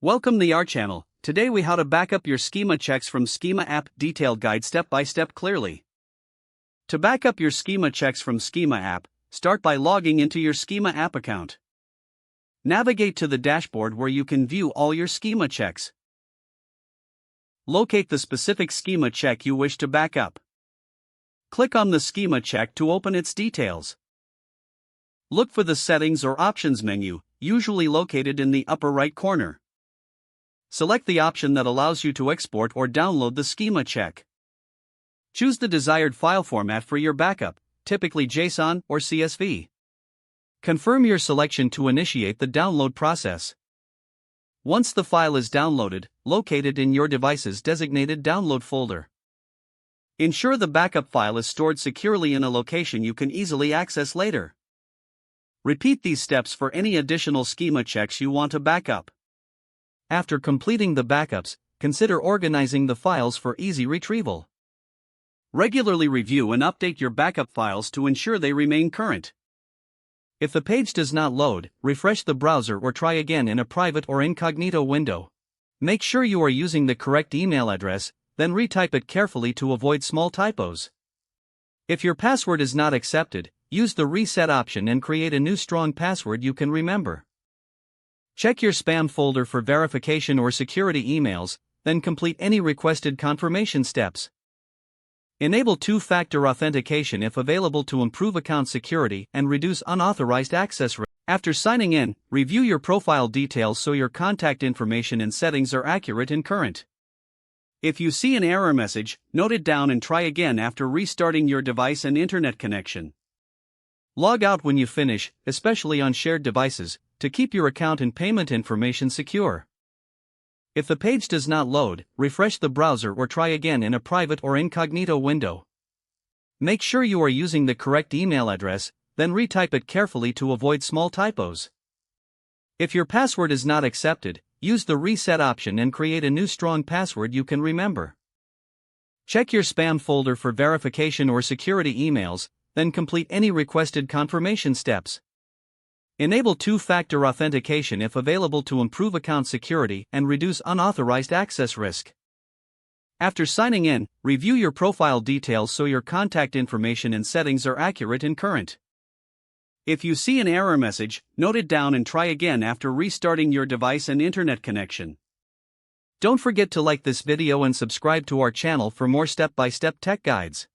Welcome to our channel. Today we how to back up your schema checks from Schema App. Detailed guide step by step clearly. To back up your schema checks from Schema App, start by logging into your Schema App account. Navigate to the dashboard where you can view all your schema checks. Locate the specific schema check you wish to back up. Click on the schema check to open its details. Look for the Settings or Options menu, usually located in the upper right corner. Select the option that allows you to export or download the schema check. Choose the desired file format for your backup, typically JSON or CSV. Confirm your selection to initiate the download process. Once the file is downloaded, locate it in your device's designated download folder. Ensure the backup file is stored securely in a location you can easily access later. Repeat these steps for any additional schema checks you want to back up. After completing the backups, consider organizing the files for easy retrieval. Regularly review and update your backup files to ensure they remain current. If the page does not load, refresh the browser or try again in a private or incognito window. Make sure you are using the correct email address, then retype it carefully to avoid small typos. If your password is not accepted, use the reset option and create a new strong password you can remember. Check your spam folder for verification or security emails, then complete any requested confirmation steps. Enable two-factor authentication if available to improve account security and reduce unauthorized access risk. After signing in, review your profile details so your contact information and settings are accurate and current. If you see an error message, note it down and try again after restarting your device and internet connection. Log out when you finish, especially on shared devices, to keep your account and payment information secure. If the page does not load, refresh the browser or try again in a private or incognito window. Make sure you are using the correct email address, then retype it carefully to avoid small typos. If your password is not accepted, use the reset option and create a new strong password you can remember. Check your spam folder for verification or security emails, then complete any requested confirmation steps. Enable two-factor authentication if available to improve account security and reduce unauthorized access risk. After signing in, review your profile details so your contact information and settings are accurate and current. If you see an error message, note it down and try again after restarting your device and internet connection. Don't forget to like this video and subscribe to our channel for more step-by-step tech guides.